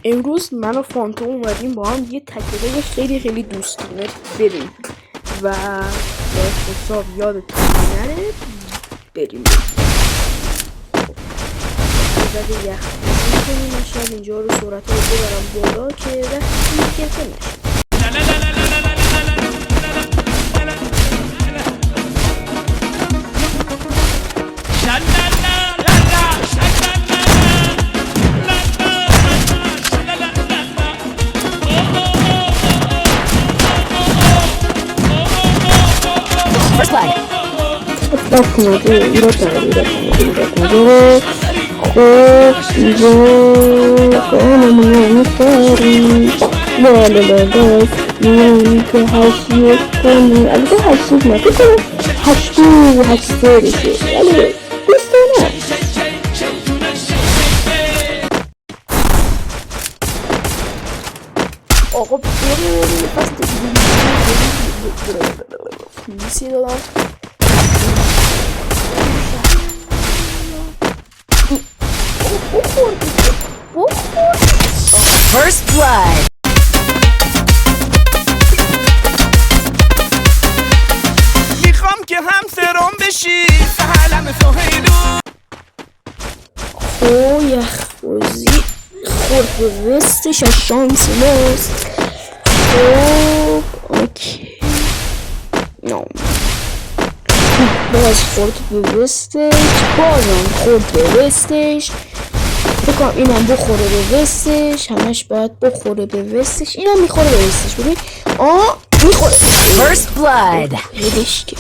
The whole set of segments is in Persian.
امروز من و فانتوم اومدیم با هم یه تکیه خیلی خیلی دوستانه بریم و با حساب یادتون نره بریم زده یخ میکنیم. من شاید اینجا رو سرعت رو ببرم بالا که وقتی گرفته نشه. آقا بریم پس میسی دادم First blood. میخوام که هم سرم بشی سهلم سهیلو. خو یخوزی خورد به وستش از شانس ماست. خب اوکی نام باز خورد به وستش، بازم خورد به وستش. بکنم اینم بخوره به وستش، همش باید بخوره به وستش. اینم میخوره به وستش. ببین میخوره First blood. یدش که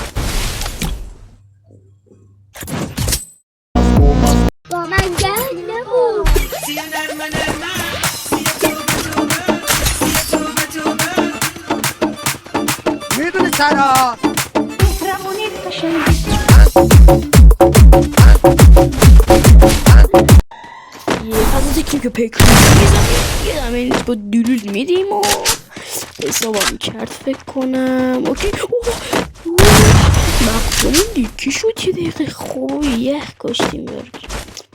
با من گرد نبود. میدونی چرا؟ مهربونیت قشنگ یه فضا که پیکر میزنیم یه دمه با دلول میدیم و حسابم کرد فکر کنم. اوکی مقبولیم دیکی شد یه دقیقه خوب یه کاشتیم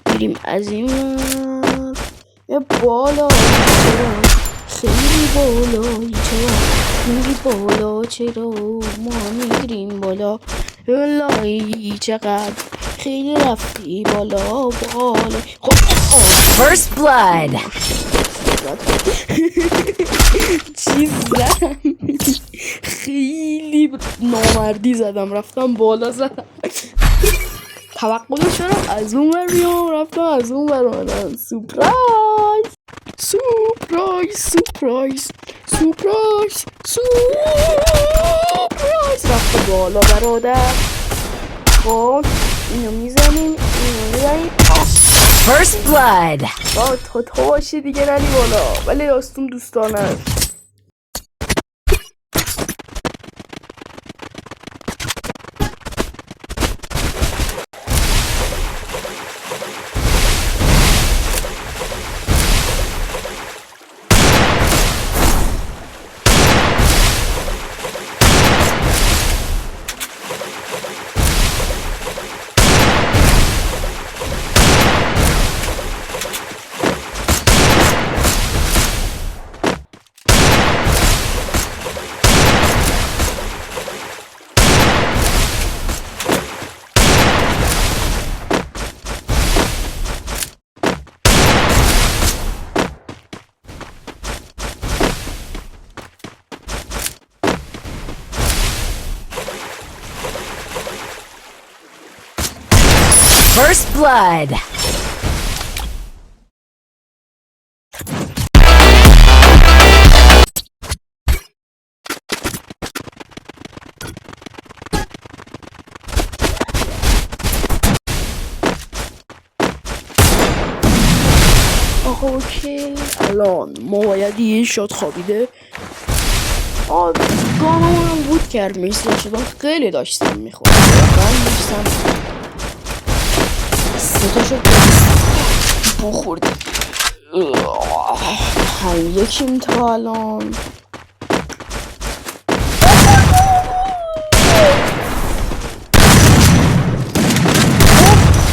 بریم از این یه بالا خیلی بالا چرا میری بالا چرا ما میگریم بالا لایی چقدر خیلی رفتی بالا خب First blood. چیز زدم خیلی نامردی زدم رفتم بالا زدم توقع شدم از اون بر بیام رفتم از اون بر آمدم. سورپرایز سورپرایز سورپرایز سورپرایز سورپرایز رفت بالا برادر. خب اینو میزنیم اینو میزنیم First blood. با تو باشی دیگه نری بالا ولی داستون دوستانه است. First blood. آقا اوکی الان ما باید یه شاد خوابیده گانمونم بود کرد میسلا شدم خیلی داشتم میخوام من داشتم ستا شد بخوردیم هم یکیم تا الان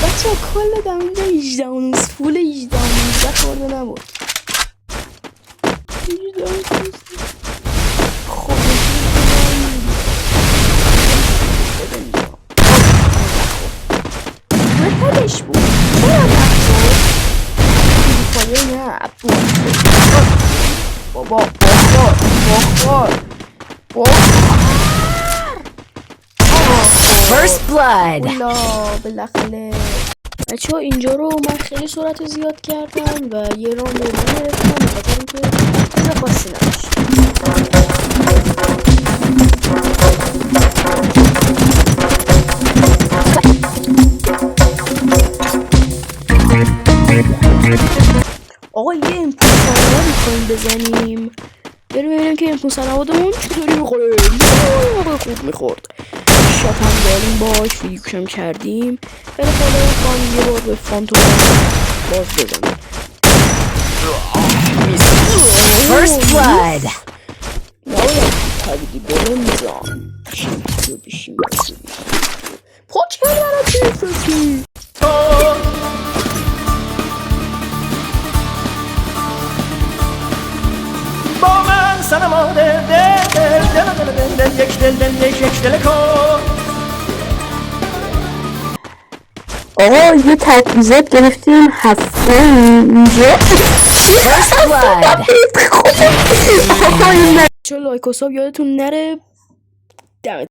بچه کل دم اینجا 18 فول 18 خورده نبود. خب بهترش بود چرا نخور بیفایه نه بابا First blood. اولا بالاخره بچه ها اینجا رو من خیلی سرعت زیاد کردم و یه راند رو گرفتم بخاطر اینکه چیز خاصی نداشت. آقا یه امپون سنواد میخواییم بزنیم بریم ببینیم که امپون سنوادمون چطوری میخوره. آقا خوب میخورد. شب هم داریم باش فیلیکشم کردیم ولی خدا خواهم یه بار به فانتوم باز بزنیم. First blood. نباید تبیدی بله میزان بشیم پاچ کردن را چی فرسی با من سنما دل یک دل کن. آقا یه تجویزات گرفتیم هفته اینجا First blood. چون لایک و ساب یادتون نره دمت